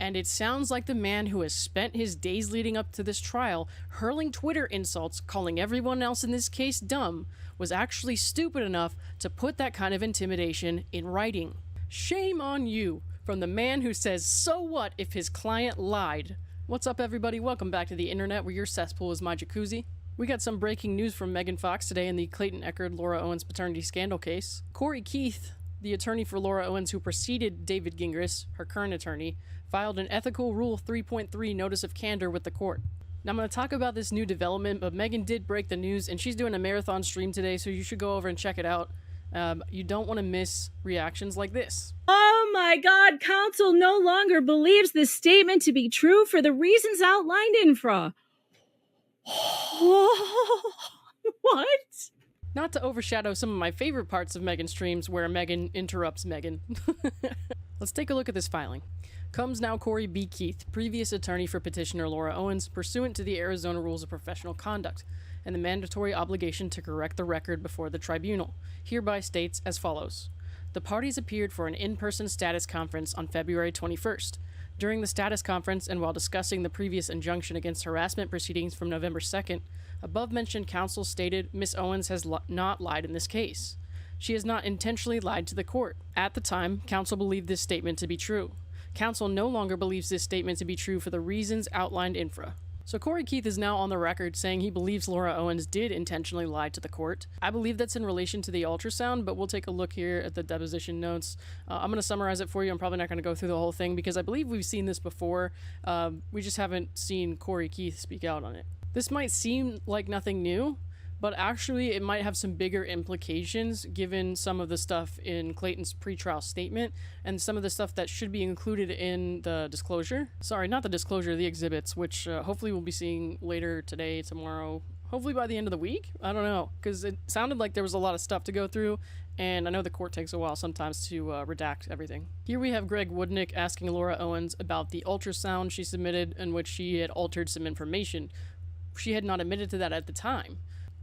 And it sounds like the man who has spent his days leading up to this trial hurling Twitter insults, calling everyone else in this case dumb, was actually stupid enough to put that kind of intimidation in writing. Shame on you, from the man who says, so what if his client lied? What's up, everybody? Welcome back to the internet where your cesspool is my jacuzzi. We got some breaking news from Megan Fox today in the Clayton Echard Laura Owens paternity scandal case. Corey Keith, the attorney for Laura Owens who preceded David Gingras, her current attorney, filed an Ethical Rule 3.3 notice of candor with the court. Now I'm going to talk about this new development, but Megan did break the news and she's doing a marathon stream today, so you should go over and check it out. You don't want to miss reactions like this. Oh my God, counsel no longer believes this statement to be true for the reasons outlined in FRA. What? Not to overshadow some of my favorite parts of Megan's streams where Megan interrupts Megan. Let's take a look at this filing. Comes now Corey B. Keith, previous attorney for petitioner Laura Owens, pursuant to the Arizona Rules of Professional Conduct, and the mandatory obligation to correct the record before the tribunal, hereby states as follows. The parties appeared for an in-person status conference on February 21st. During the status conference and while discussing the previous injunction against harassment proceedings from November 2nd, above-mentioned counsel stated Ms. Owens has not lied in this case. She has not intentionally lied to the court. At the time, counsel believed this statement to be true. Counsel no longer believes this statement to be true for the reasons outlined in FRA. So Corey Keith is now on the record saying he believes Laura Owens did intentionally lie to the court. I believe that's in relation to the ultrasound, but we'll take a look here at the deposition notes. I'm going to summarize it for you. I'm probably not going to go through the whole thing because I believe we've seen this before. We just haven't seen Corey Keith speak out on it. This might seem like nothing new, but actually it might have some bigger implications given some of the stuff in Clayton's pretrial statement and some of the stuff that should be included in the disclosure. Sorry, not the disclosure, the exhibits, which hopefully we'll be seeing later today, tomorrow, hopefully by the end of the week? I don't know, because it sounded like there was a lot of stuff to go through, and I know the court takes a while sometimes to redact everything. Here we have Greg Woodnick asking Laura Owens about the ultrasound she submitted in which she had altered some information. She had not admitted to that at the time.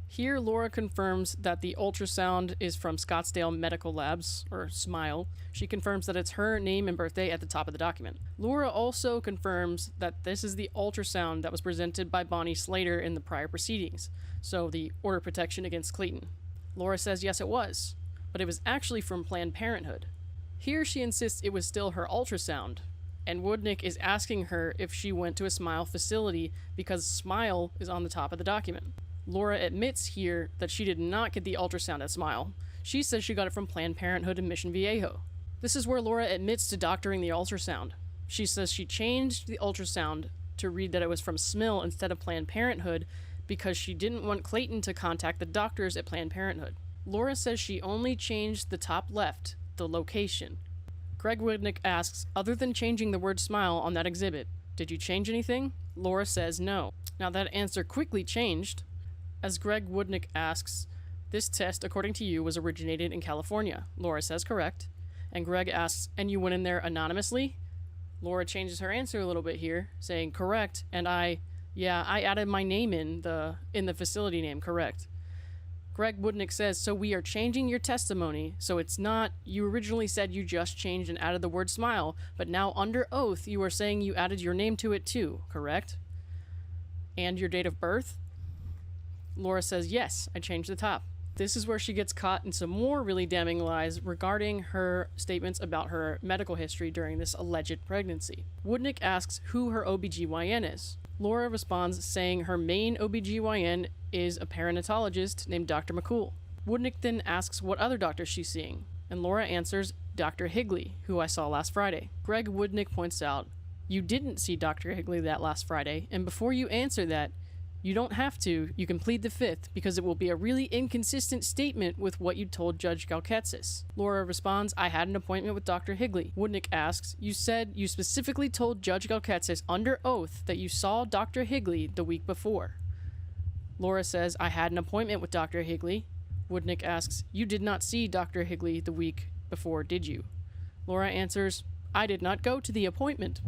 Here, Laura confirms that the ultrasound is from Scottsdale Medical Labs, or SMILE. She confirms that it's her name and birthday at the top of the document. Laura also confirms that this is the ultrasound that was presented by Bonnie Slater in the prior proceedings, so the order of protection against Clayton. Laura says yes, it was, but it was actually from Planned Parenthood. Here she insists it was still her ultrasound, and Woodnick is asking her if she went to a SMILE facility because SMILE is on the top of the document. Laura admits here that she did not get the ultrasound at SMILE. She says she got it from Planned Parenthood in Mission Viejo. This is where Laura admits to doctoring the ultrasound. She says she changed the ultrasound to read that it was from SMIL instead of Planned Parenthood because she didn't want Clayton to contact the doctors at Planned Parenthood. Laura says she only changed the top left, the location. Greg Woodnick asks, other than changing the word SMILE on that exhibit, did you change anything? Laura says no. Now that answer quickly changed, as Greg Woodnick asks, this test, according to you, was originated in California. Laura says correct. And Greg asks, and you went in there anonymously? Laura changes her answer a little bit here, saying correct, and I added my name in the facility name, correct. Greg Woodnick says, so we are changing your testimony, so it's not, you originally said you just changed and added the word SMILE, but now under oath you are saying you added your name to it too, correct? And your date of birth? Laura says, yes, I changed the top. This is where she gets caught in some more really damning lies regarding her statements about her medical history during this alleged pregnancy. Woodnick asks who her OBGYN is. Laura responds saying her main OBGYN is a perinatologist named Dr. McCool. Woodnick then asks what other doctor she's seeing, and Laura answers Dr. Higley, who I saw last Friday. Greg Woodnick points out, you didn't see Dr. Higley that last Friday, and before you answer that, you don't have to, you can plead the fifth, because it will be a really inconsistent statement with what you told Judge Galketsis. Laura responds, I had an appointment with Dr. Higley. Woodnick asks, you said you specifically told Judge Galketsis under oath that you saw Dr. Higley the week before. Laura says, I had an appointment with Dr. Higley. Woodnick asks, you did not see Dr. Higley the week before, did you? Laura answers, I did not go to the appointment.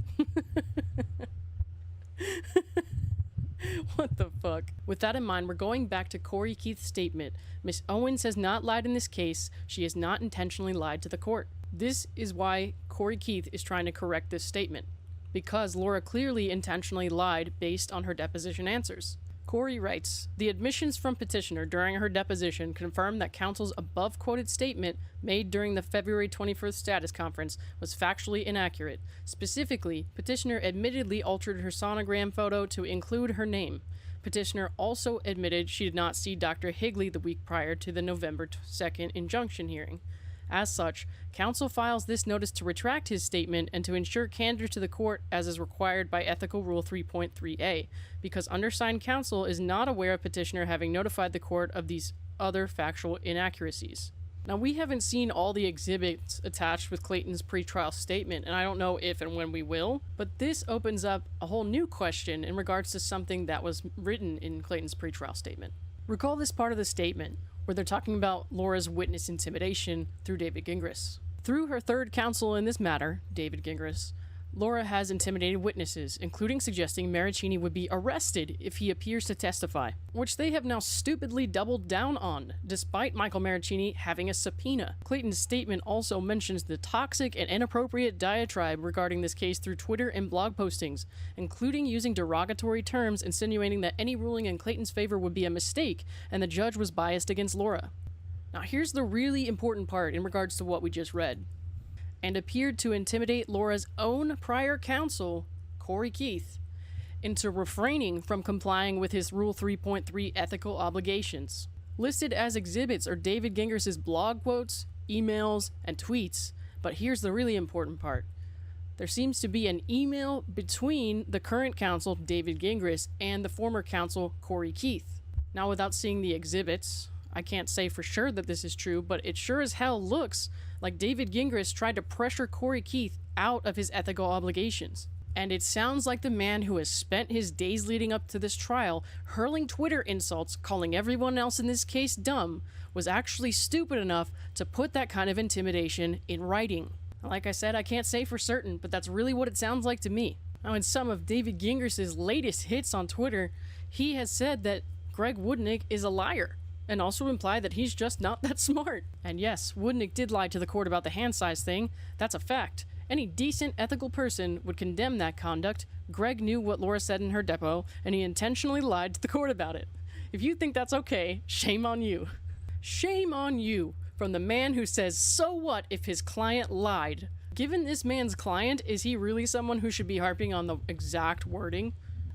What the fuck? With that in mind, we're going back to Corey Keith's statement. Miss Owens has not lied in this case. She has not intentionally lied to the court. This is why Corey Keith is trying to correct this statement. because Laura clearly intentionally lied based on her deposition answers. Corey writes, "The admissions from petitioner during her deposition confirmed that counsel's above-quoted statement made during the February 21st status conference was factually inaccurate. Specifically, petitioner admittedly altered her sonogram photo to include her name. Petitioner also admitted she did not see Dr. Higley the week prior to the November 2nd injunction hearing. As such, counsel files this notice to retract his statement and to ensure candor to the court as is required by Ethical Rule 3.3a, because undersigned counsel is not aware of petitioner having notified the court of these other factual inaccuracies." Now, we haven't seen all the exhibits attached with Clayton's pretrial statement, and I don't know if and when we will, but this opens up a whole new question in regards to something that was written in Clayton's pretrial statement. Recall this part of the statement where they're talking about Laura's witness intimidation through David Gingras. Through her third counsel in this matter, David Gingras, Laura has intimidated witnesses, including suggesting Maricini would be arrested if he appears to testify, which they have now stupidly doubled down on, despite Michael Maricini having a subpoena. Clayton's statement also mentions the toxic and inappropriate diatribe regarding this case through Twitter and blog postings, including using derogatory terms insinuating that any ruling in Clayton's favor would be a mistake and the judge was biased against Laura. Now here's the really important part in regards to what we just read. "And appeared to intimidate Laura's own prior counsel, Corey Keith, into refraining from complying with his Rule 3.3 ethical obligations." Listed as exhibits are David Gingras' blog quotes, emails, and tweets, but here's the really important part. There seems to be an email between the current counsel, David Gingras, and the former counsel, Corey Keith. Now, without seeing the exhibits, I can't say for sure that this is true, but it sure as hell looks like David Gingras tried to pressure Corey Keith out of his ethical obligations. And it sounds like the man who has spent his days leading up to this trial hurling Twitter insults, calling everyone else in this case dumb, was actually stupid enough to put that kind of intimidation in writing. Like I said, I can't say for certain, but that's really what it sounds like to me. Now, in some of David Gingras' latest hits on Twitter, he has said that Greg Woodnick is a liar, and also implied that he's just not that smart. And yes, Woodnick did lie to the court about the hand size thing. That's a fact. Any decent, ethical person would condemn that conduct. Greg knew what Laura said in her depo, and he intentionally lied to the court about it. If you think that's okay, shame on you. Shame on you, from the man who says, so what if his client lied? Given this man's client, is he really someone who should be harping on the exact wording?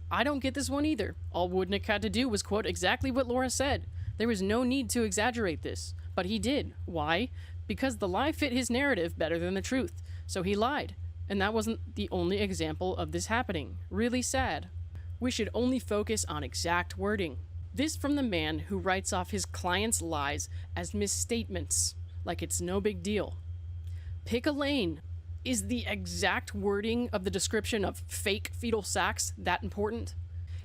I don't get this one either. All Woodnick had to do was quote exactly what Laura said. There was no need to exaggerate this, but he did. Why? Because the lie fit his narrative better than the truth, so he lied. And that wasn't the only example of this happening. Really sad. We should only focus on exact wording. This from the man who writes off his client's lies as misstatements, like it's no big deal. Pick a lane. Is the exact wording of the description of fake fetal sacs that important?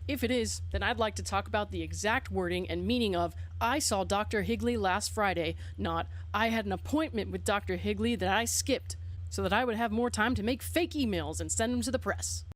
If it is, then I'd like to talk about the exact wording and meaning of, I saw Dr. Higley last Friday, not, I had an appointment with Dr. Higley that I skipped, so that I would have more time to make fake emails and send them to the press.